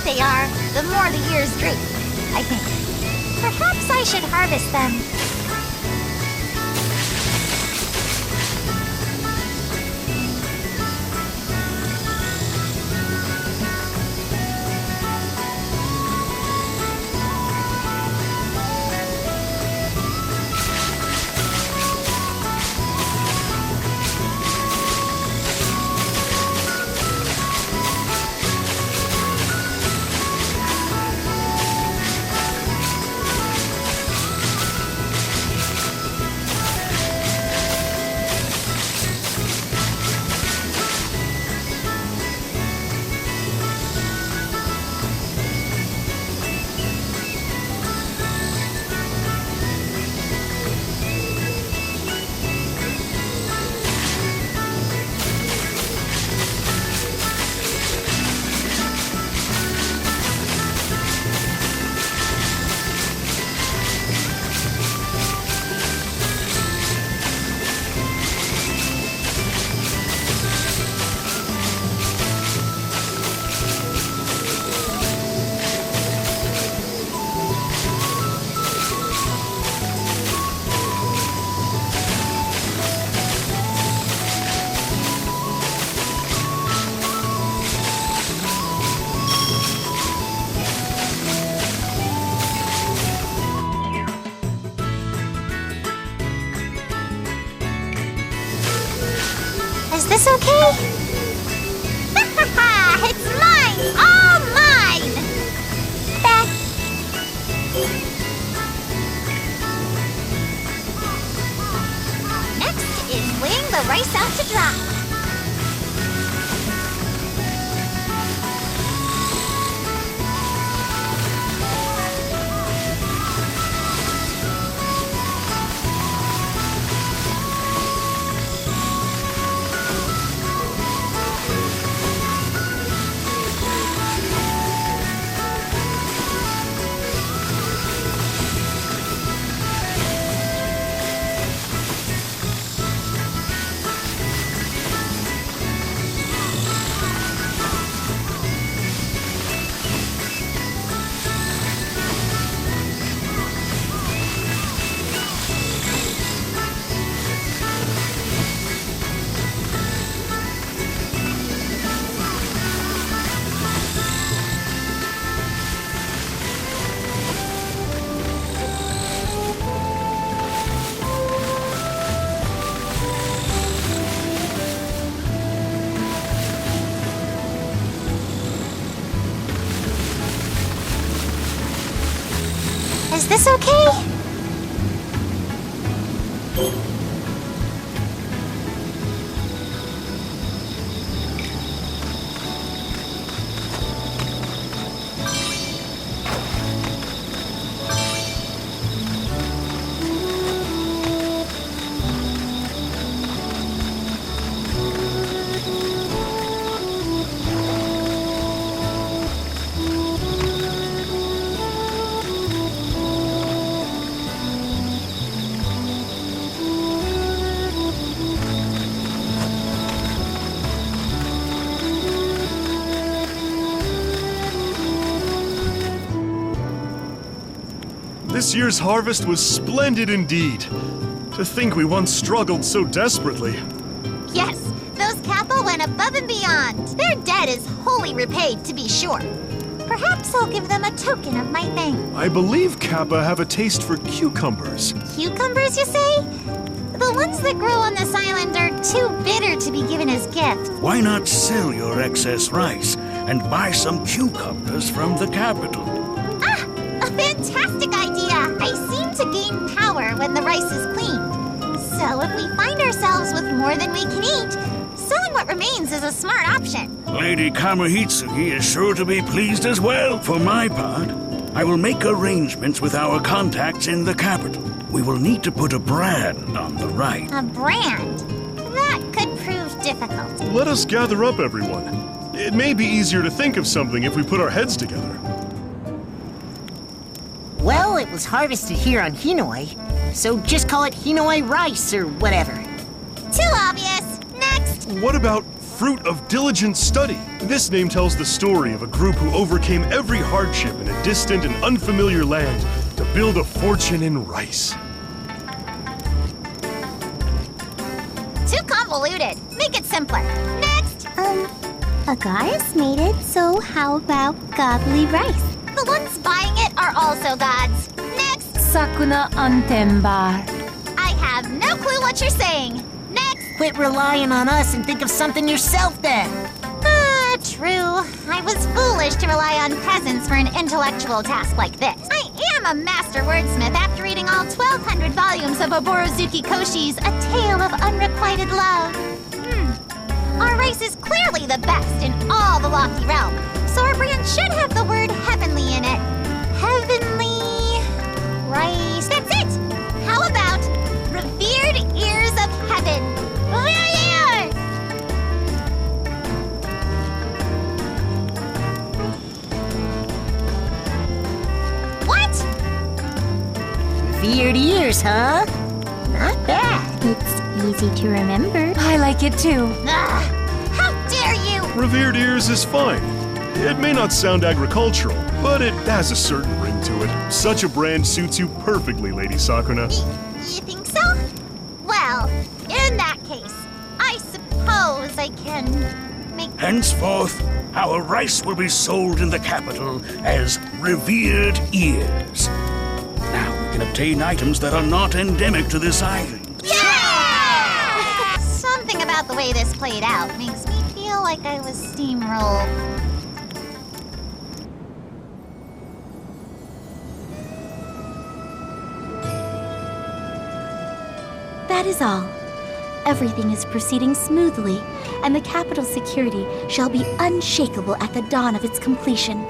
they are, the more the ears droop, I think. Perhaps I should harvest them. Is this okay? It's mine! All mine! Back. Next is laying the rice out to dry. Is this okay? This year's harvest was splendid indeed. To think we once struggled so desperately. Yes, those Kappa went above and beyond. Their debt is wholly repaid, to be sure. Perhaps I'll give them a token of my thanks. I believe Kappa have a taste for cucumbers. Cucumbers, you say? The ones that grow on this island are too bitter to be given as gifts. Why not sell your excess rice and buy some cucumbers from the capital? Ah, a fantastic idea! I seem to gain power when the rice is cleaned. So if we find ourselves with more than we can eat, selling what remains is a smart option. Lady Kamihitsuki is sure to be pleased as well. For my part, I will make arrangements with our contacts in the capital. We will need to put a brand on the rice. A brand? That could prove difficult. Let us gather up, everyone. It may be easier to think of something if we put our heads together. Well, it was harvested here on Hinoi, so just call it Hinoi rice or whatever. Too obvious. Next. What about fruit of diligent study. This name tells the story of a group who overcame every hardship in a distant and unfamiliar land to build a fortune in rice. Too convoluted. Make it simpler. Next! Agaris made it, so how about godly rice? The ones buying it are also gods. Next! Sakuna Antembar. I have no clue what you're saying. Next! Quit relying on us and think of something yourself then. True. I was foolish to rely on peasants for an intellectual task like this. I am a master wordsmith after reading all 1,200 volumes of Oborozuki Koshi's A Tale of Unrequited Love. Our rice is clearly the best in all the lofty realm, so our brand should have the word heavenly in it. Heavenly rice. That's it! How about revered ears of heaven? Revered ears! What? Revered ears, huh? Not bad. It's easy to remember. I like it too. How dare you! Revered ears is fine. It may not sound agricultural, but it has a certain ring to it. Such a brand suits you perfectly, Lady Sakuna. You think so? Well, in that case, I suppose I can make... Henceforth, our rice will be sold in the capital as revered ears. Now we can obtain items that are not endemic to this island. Yeah! Something about the way this played out makes me feel like I was steamrolled. That is all. Everything is proceeding smoothly, and the capital security shall be unshakable at the dawn of its completion.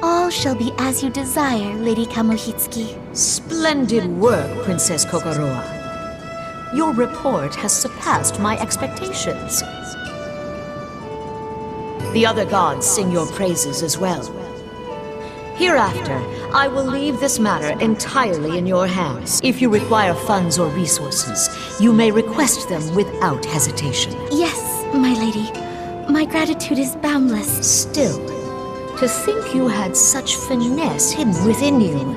All shall be as you desire, Lady Kamohitsuki. Splendid work, Princess Kokoroa. Your report has surpassed my expectations. The other gods sing your praises as well. Hereafter, I will leave this matter entirely in your hands. If you require funds or resources, you may request them without hesitation. Yes, my lady. My gratitude is boundless. Still, to think you had such finesse hidden within you.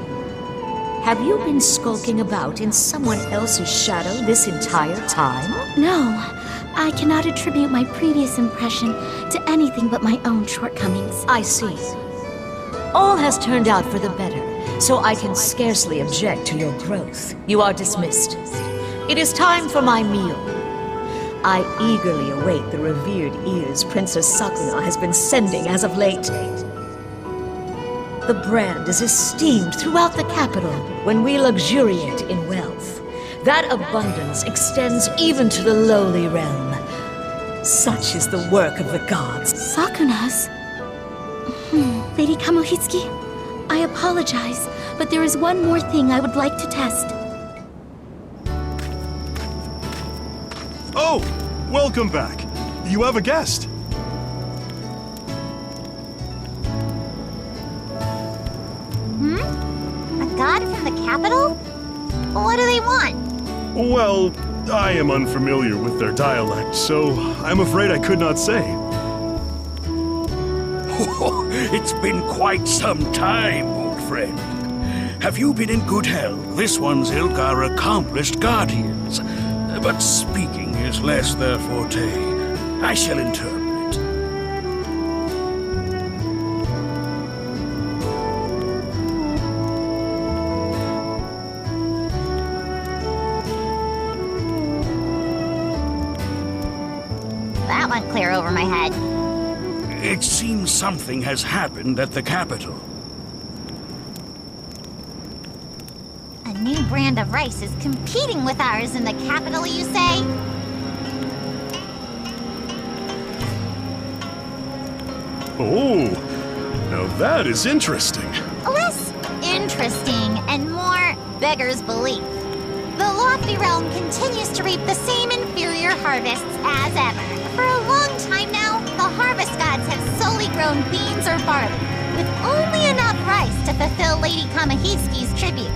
Have you been skulking about in someone else's shadow this entire time? No, I cannot attribute my previous impression to anything but my own shortcomings. I see. All has turned out for the better, so I can scarcely object to your growth. You are dismissed. It is time for my meal. I eagerly await the revered ears Princess Sakuna has been sending as of late. The brand is esteemed throughout the capital when we luxuriate in wealth. That abundance extends even to the lowly realm. Such is the work of the gods. Sakuna's? Lady Kamohitsuki, I apologize, but there is one more thing I would like to test. Oh, welcome back. You have a guest. A god from the capital? What do they want? Well, I am unfamiliar with their dialect, so I'm afraid I could not say. It's been quite some time, old friend. Have you been in good health? This one's ilk are accomplished guardians. But speaking is less their forte. I shall interpret. That went clear over my head. It seems something has happened at the capital. A new brand of rice is competing with ours in the capital, you say? Oh, now that is interesting. Less interesting and more beggars belief. The lofty realm continues to reap the same inferior harvests as ever. For a long time now, the harvest gods have solely grown beans or barley, with only enough rice to fulfill Lady Kamohitsuki's tribute.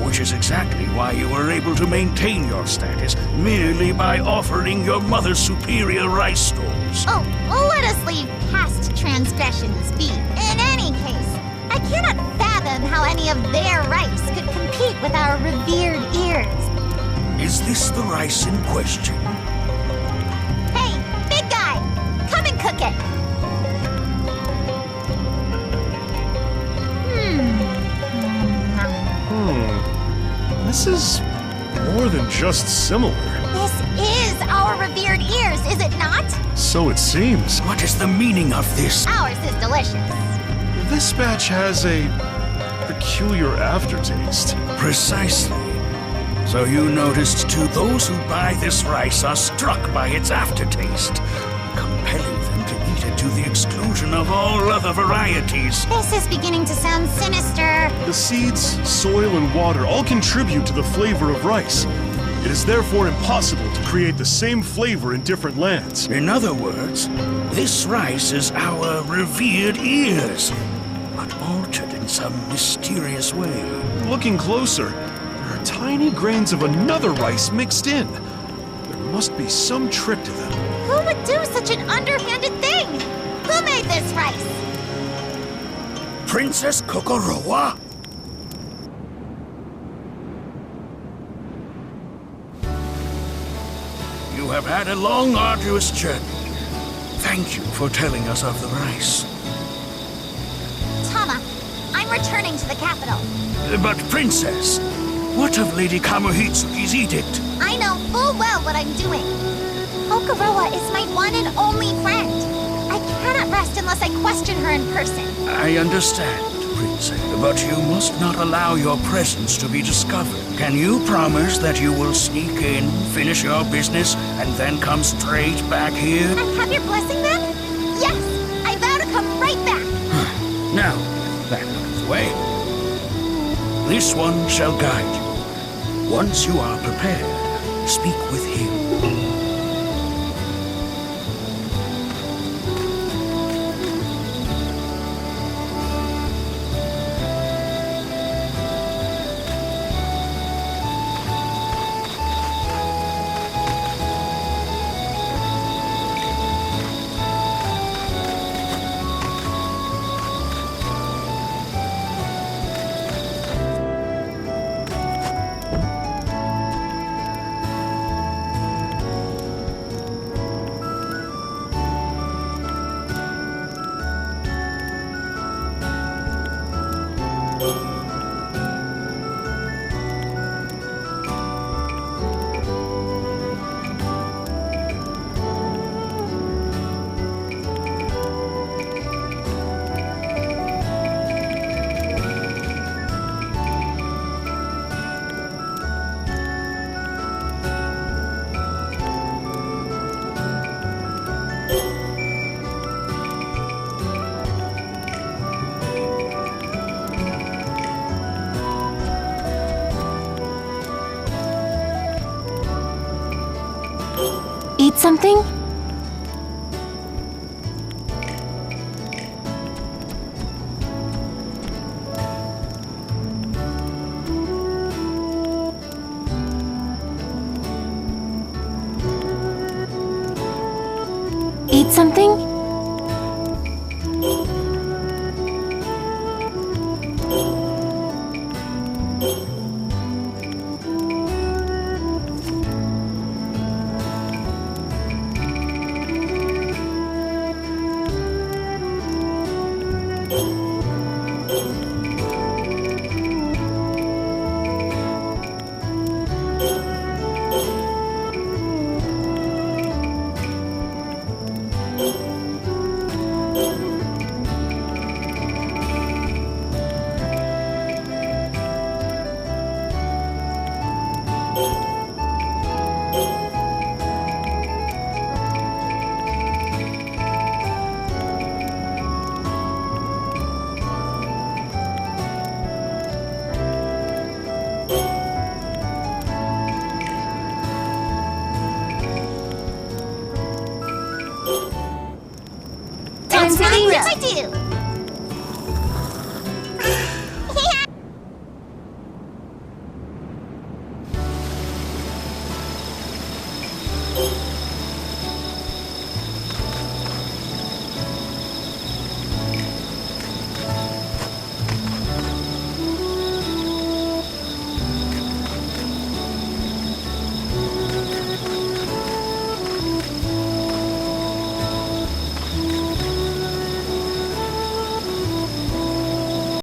Which is exactly why you were able to maintain your status merely by offering your mother's superior rice stores. Oh, let us leave past transgressions be. In any case, I cannot fathom how any of their rice could compete with our revered ears. Is this the rice in question? Hey, big guy, come and cook it. This is more than just similar. This is our revered ears, is it not? So it seems. What is the meaning of this? Ours is delicious. This batch has a peculiar aftertaste. Precisely. So you noticed too, those who buy this rice are struck by its aftertaste, compelling them to eat it to the exclusion of all other varieties. This is beginning to sound sinister. The seeds, soil, and water all contribute to the flavor of rice. It is therefore impossible to create the same flavor in different lands. In other words, this rice is our revered ears, but altered in some mysterious way. Looking closer, there are tiny grains of another rice mixed in. There must be some trick to them. Who would do such an underhanded thing? Who made this rice? Princess Kokoroa? You have had a long, arduous journey. Thank you for telling us of the rice. Tama, I'm returning to the capital. But, Princess, what of Lady Kamuhitsuki's edict? I know full well what I'm doing. Kokoroa is my one and only friend. I cannot rest unless I question her in person. I understand, Princess, but you must not allow your presence to be discovered. Can you promise that you will sneak in, finish your business, and then come straight back here? And have your blessing then? Yes, I vow to come right back. Now, that out of the way. This one shall guide you. Once you are prepared, speak with him. Eat something? Eat something? That's right, yes I do.